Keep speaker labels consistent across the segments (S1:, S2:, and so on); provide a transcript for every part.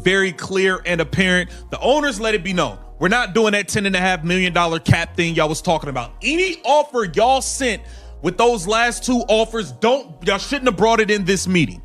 S1: very clear and apparent. The owners let it be known. We're not doing that $10.5 million cap thing y'all was talking about. Any offer y'all sent with those last two offers, y'all shouldn't have brought it in this meeting.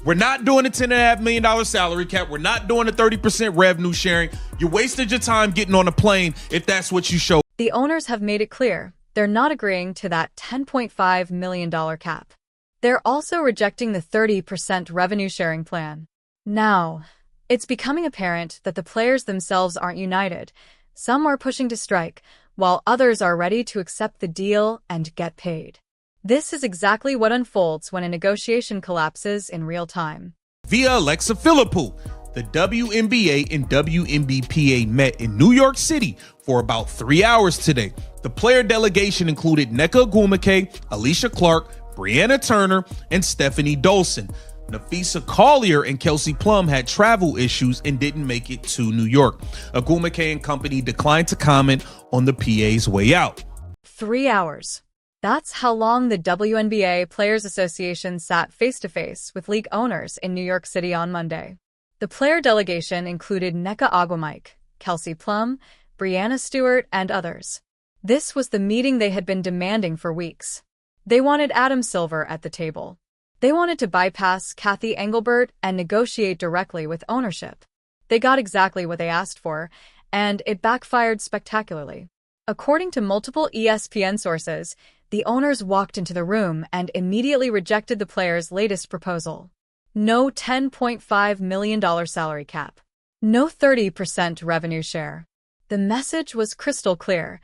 S1: We're not doing a $10.5 million salary cap. We're not doing a 30% revenue sharing. You wasted your time getting on a plane if that's what you show.
S2: The owners have made it clear they're not agreeing to that $10.5 million cap. They're also rejecting the 30% revenue sharing plan. Now, it's becoming apparent that the players themselves aren't united. Some are pushing to strike, while others are ready to accept the deal and get paid. This is exactly what unfolds when a negotiation collapses in real time.
S1: Via Alexa Philippou, the WNBA and WNBPA met in New York City for about 3 hours today. The player delegation included Nneka Ogwumike, Alicia Clark, Brianna Turner, and Stephanie Dolson. Nafisa Collier and Kelsey Plum had travel issues and didn't make it to New York. Ogwumike and company declined to comment on the PA's way out.
S2: 3 hours. That's how long the WNBA Players Association sat face-to-face with league owners in New York City on Monday. The player delegation included Nneka Ogwumike, Kelsey Plum, Brianna Stewart, and others. This was the meeting they had been demanding for weeks. They wanted Adam Silver at the table. They wanted to bypass Kathy Engelbert and negotiate directly with ownership. They got exactly what they asked for, and it backfired spectacularly. According to multiple ESPN sources, the owners walked into the room and immediately rejected the players' latest proposal. No $10.5 million salary cap. No 30% revenue share. The message was crystal clear.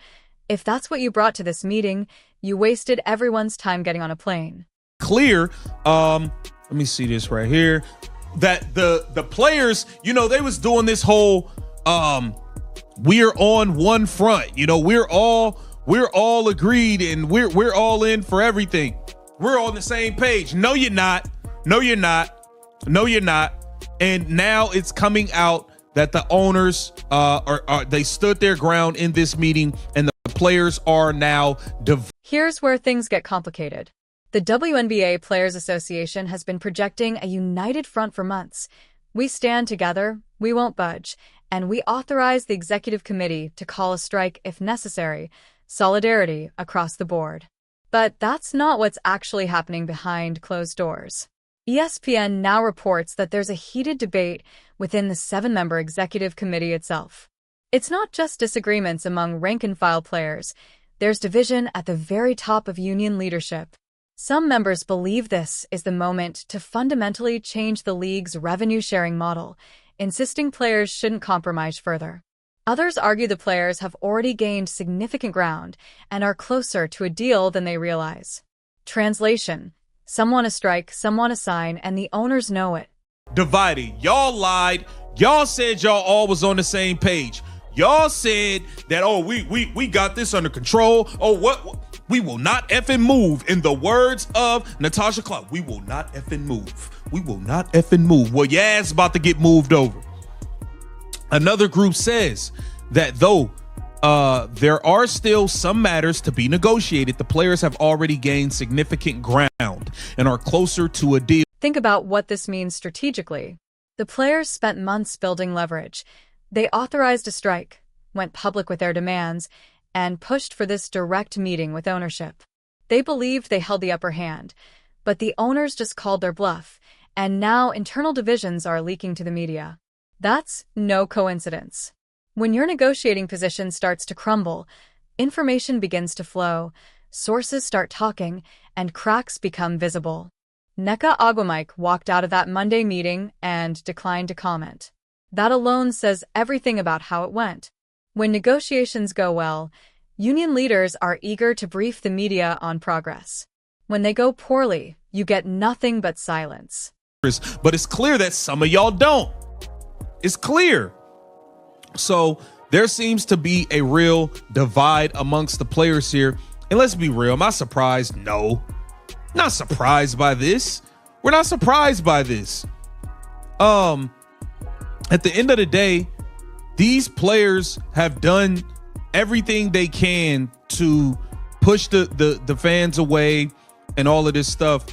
S2: If that's what you brought to this meeting, you wasted everyone's time getting on a plane.
S1: Clear. Let me see this right here. That the players, they was doing this whole we're on one front. We're all agreed and we're all in for everything. We're on the same page. No, you're not. No, you're not. No, you're not. And now it's coming out that the owners they stood their ground in this meeting and the players are now
S2: Here's where things get complicated. The WNBA Players Association has been projecting a united front for months. We stand together, we won't budge, and we authorize the executive committee to call a strike if necessary. Solidarity across the board. But that's not what's actually happening behind closed doors. ESPN now reports that there's a heated debate within the 7-member executive committee itself. It's not just disagreements among rank-and-file players. There's division at the very top of union leadership. Some members believe this is the moment to fundamentally change the league's revenue-sharing model, insisting players shouldn't compromise further. Others argue the players have already gained significant ground and are closer to a deal than they realize. Translation: some want to strike, some want to sign, and the owners know it.
S1: Divided. Y'all lied. Y'all said y'all all was on the same page. Y'all said that, we got this under control. What? We will not effing move. In the words of Natasha Clark, we will not effing move. We will not effing move. Well, your ass about to get moved over. Another group says that though there are still some matters to be negotiated, the players have already gained significant ground and are closer to a deal.
S2: Think about what this means strategically. The players spent months building leverage. They authorized a strike, went public with their demands, and pushed for this direct meeting with ownership. They believed they held the upper hand, but the owners just called their bluff, and now internal divisions are leaking to the media. That's no coincidence. When your negotiating position starts to crumble, information begins to flow, sources start talking, and cracks become visible. Nneka Ogwumike walked out of that Monday meeting and declined to comment. That alone says everything about how it went. When negotiations go well, union leaders are eager to brief the media on progress. When they go poorly, you get nothing but silence.
S1: But it's clear that some of y'all don't. It's clear. So there seems to be a real divide amongst the players here. And let's be real. Am I surprised? No. Not surprised by this. We're not surprised by this. At the end of the day, these players have done everything they can to push the fans away and all of this stuff.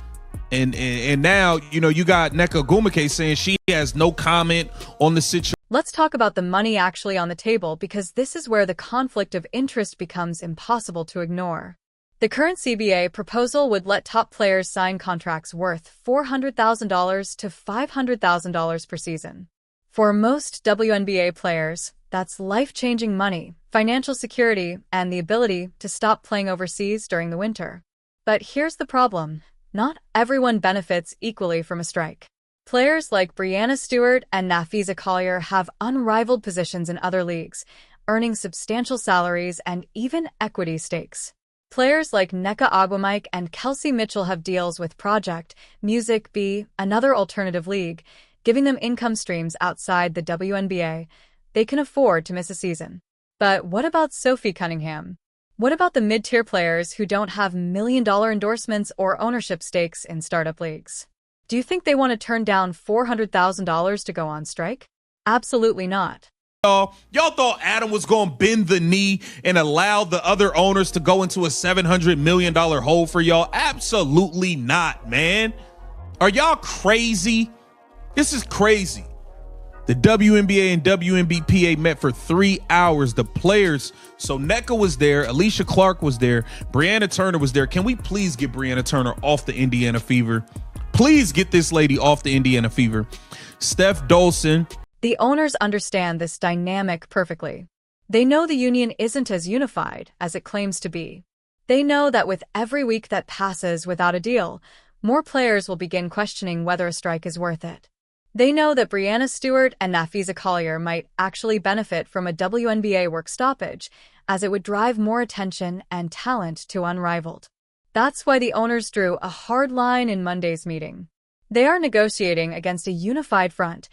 S1: And now, you got Nneka Ogwumike saying she has no comment on the situation.
S2: Let's talk about the money actually on the table, because this is where the conflict of interest becomes impossible to ignore. The current CBA proposal would let top players sign contracts worth $400,000 to $500,000 per season. For most WNBA players, that's life-changing money, financial security, and the ability to stop playing overseas during the winter. But here's the problem. Not everyone benefits equally from a strike. Players like Breanna Stewart and Nafisa Collier have unrivaled positions in other leagues, earning substantial salaries and even equity stakes. Players like Nneka Ogwumike and Kelsey Mitchell have deals with Project Music B, another alternative league, giving them income streams outside the WNBA. They can afford to miss a season. But what about Sophie Cunningham? What about the mid-tier players who don't have million-dollar endorsements or ownership stakes in startup leagues? Do you think they want to turn down $400,000 to go on strike? Absolutely not.
S1: Y'all thought Adam was going to bend the knee and allow the other owners to go into a $700 million hole for y'all? Absolutely not, man. Are y'all crazy? This is crazy. The WNBA and WNBPA met for 3 hours. The players, so Nneka was there, Alicia Clark was there, Brianna Turner was there. Can we please get Brianna Turner off the Indiana Fever? Please get this lady off the Indiana Fever. Steph Dolson.
S2: The owners understand this dynamic perfectly. They know the union isn't as unified as it claims to be. They know that with every week that passes without a deal, more players will begin questioning whether a strike is worth it. They know that Breanna Stewart and Nafisa Collier might actually benefit from a WNBA work stoppage, as it would drive more attention and talent to unrivaled. That's why the owners drew a hard line in Monday's meeting. They are negotiating against a unified front.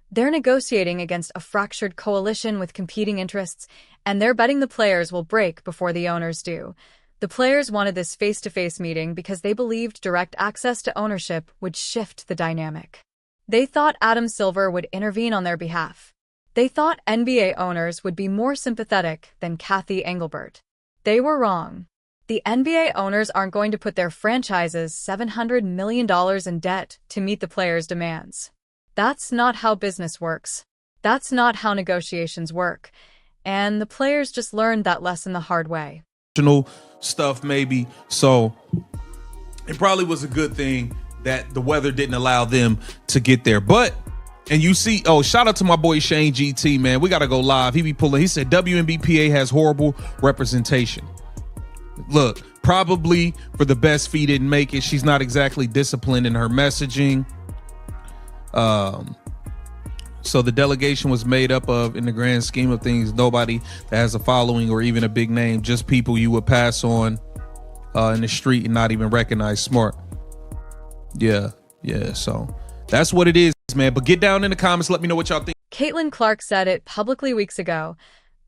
S2: They're negotiating against a fractured coalition with competing interests, and they're betting the players will break before the owners do. The players wanted this face-to-face meeting because they believed direct access to ownership would shift the dynamic. They thought Adam Silver would intervene on their behalf. They thought NBA owners would be more sympathetic than Kathy Engelbert. They were wrong. The NBA owners aren't going to put their franchises $700 million in debt to meet the players' demands. That's not how business works. That's not how negotiations work. And the players just learned that lesson the hard way.
S1: Stuff maybe. So it probably was a good thing that the weather didn't allow them to get there. But, and you see, shout out to my boy Shane GT, man. We got to go live. He said WNBPA has horrible representation. Look, probably for the best fee didn't make it. She's not exactly disciplined in her messaging. So the delegation was made up of, in the grand scheme of things, nobody that has a following or even a big name, just people you would pass on in the street and not even recognize. Smart. Yeah. So that's what it is, man. But get down in the comments. Let me know what y'all think.
S2: Caitlin Clark said it publicly weeks ago.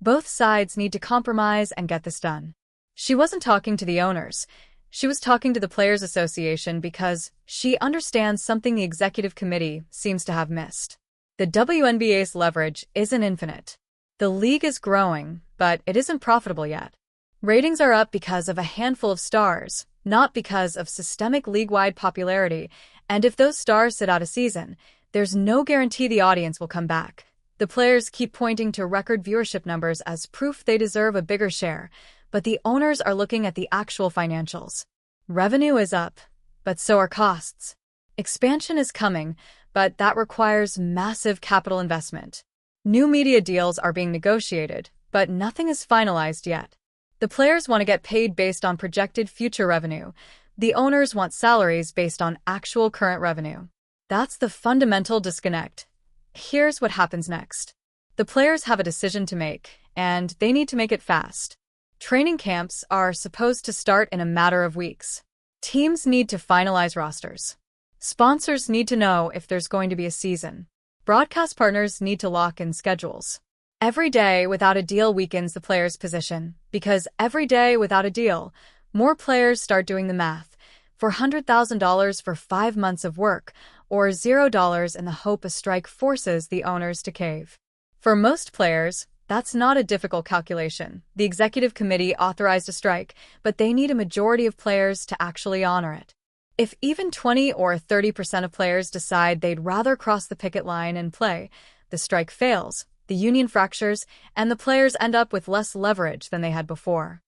S2: Both sides need to compromise and get this done. She wasn't talking to the owners. She was talking to the Players Association because she understands something the executive committee seems to have missed. The WNBA's leverage isn't infinite. The league is growing, but it isn't profitable yet. Ratings are up because of a handful of stars, not because of systemic league-wide popularity, and if those stars sit out a season, there's no guarantee the audience will come back. The players keep pointing to record viewership numbers as proof they deserve a bigger share, but the owners are looking at the actual financials. Revenue is up, but so are costs. Expansion is coming, but that requires massive capital investment. New media deals are being negotiated, but nothing is finalized yet. The players want to get paid based on projected future revenue. The owners want salaries based on actual current revenue. That's the fundamental disconnect. Here's what happens next. The players have a decision to make, and they need to make it fast. Training camps are supposed to start in a matter of weeks. Teams need to finalize rosters. Sponsors need to know if there's going to be a season. Broadcast partners need to lock in schedules. Every day without a deal weakens the player's position, because every day without a deal, more players start doing the math. $400,000 for 5 months of work, or $0 in the hope a strike forces the owners to cave. For most players, that's not a difficult calculation. The executive committee authorized a strike, but they need a majority of players to actually honor it. If even 20 or 30% of players decide they'd rather cross the picket line and play, the strike fails, the union fractures, and the players end up with less leverage than they had before.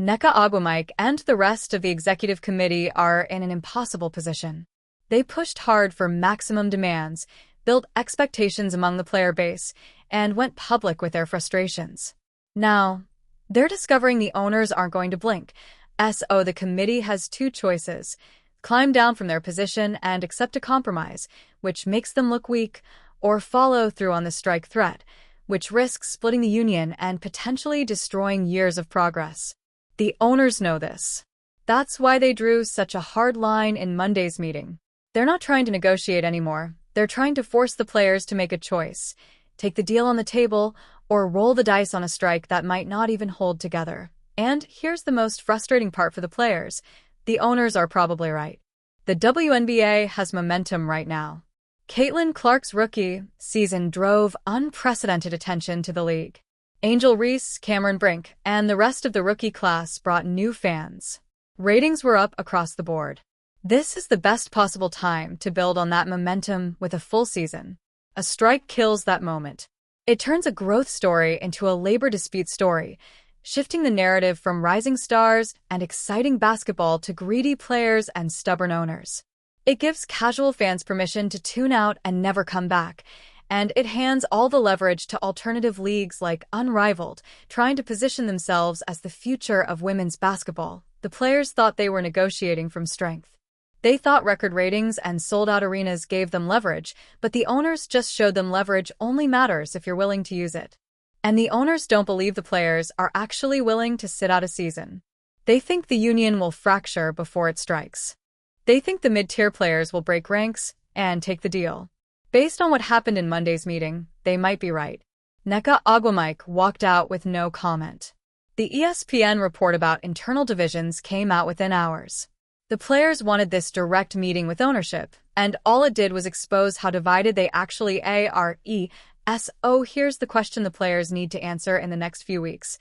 S2: Nneka Ogwumike and the rest of the executive committee are in an impossible position. They pushed hard for maximum demands, built expectations among the player base, and went public with their frustrations. Now, they're discovering the owners aren't going to blink. So the committee has two choices: climb down from their position and accept a compromise, which makes them look weak, or follow through on the strike threat, which risks splitting the union and potentially destroying years of progress. The owners know this. That's why they drew such a hard line in Monday's meeting. They're not trying to negotiate anymore. They're trying to force the players to make a choice: take the deal on the table or roll the dice on a strike that might not even hold together. And here's the most frustrating part for the players: the owners are probably right. The WNBA has momentum right now. Caitlin Clark's rookie season drove unprecedented attention to the league. Angel Reese, Cameron Brink, and the rest of the rookie class brought new fans. Ratings were up across the board. This is the best possible time to build on that momentum with a full season. A strike kills that moment. It turns a growth story into a labor dispute story, shifting the narrative from rising stars and exciting basketball to greedy players and stubborn owners. It gives casual fans permission to tune out and never come back, and it hands all the leverage to alternative leagues like Unrivaled, trying to position themselves as the future of women's basketball. The players thought they were negotiating from strength. They thought record ratings and sold-out arenas gave them leverage, but the owners just showed them leverage only matters if you're willing to use it. And the owners don't believe the players are actually willing to sit out a season. They think the union will fracture before it strikes. They think the mid-tier players will break ranks and take the deal. Based on what happened in Monday's meeting, they might be right. Nneka Ogwumike walked out with no comment. The ESPN report about internal divisions came out within hours. The players wanted this direct meeting with ownership, and all it did was expose how divided they actually are. So here's the question the players need to answer in the next few weeks.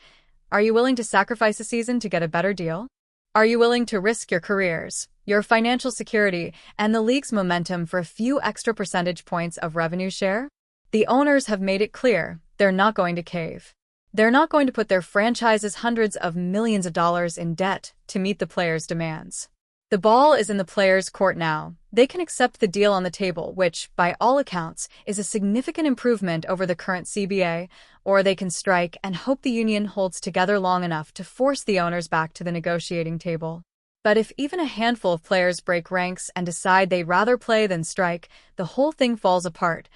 S2: Are you willing to sacrifice a season to get a better deal? Are you willing to risk your careers, your financial security, and the league's momentum for a few extra percentage points of revenue share? The owners have made it clear they're not going to cave. They're not going to put their franchises hundreds of millions of dollars in debt to meet the players' demands. The ball is in the players' court now. They can accept the deal on the table, which, by all accounts, is a significant improvement over the current CBA, or they can strike and hope the union holds together long enough to force the owners back to the negotiating table. But if even a handful of players break ranks and decide they'd rather play than strike, the whole thing falls apart.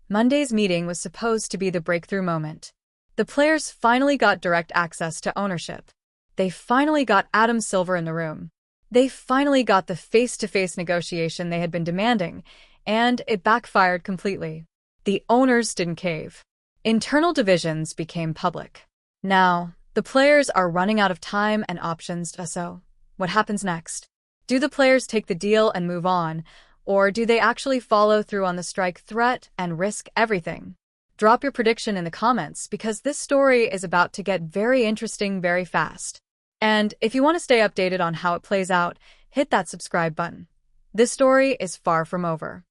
S2: Monday's meeting was supposed to be the breakthrough moment. The players finally got direct access to ownership. They finally got Adam Silver in the room. They finally got the face-to-face negotiation they had been demanding, and it backfired completely. The owners didn't cave. Internal divisions became public. Now, the players are running out of time and options. So, what happens next? Do the players take the deal and move on, or do they actually follow through on the strike threat and risk everything? Drop your prediction in the comments, because this story is about to get very interesting very fast. And if you want to stay updated on how it plays out, hit that subscribe button. This story is far from over.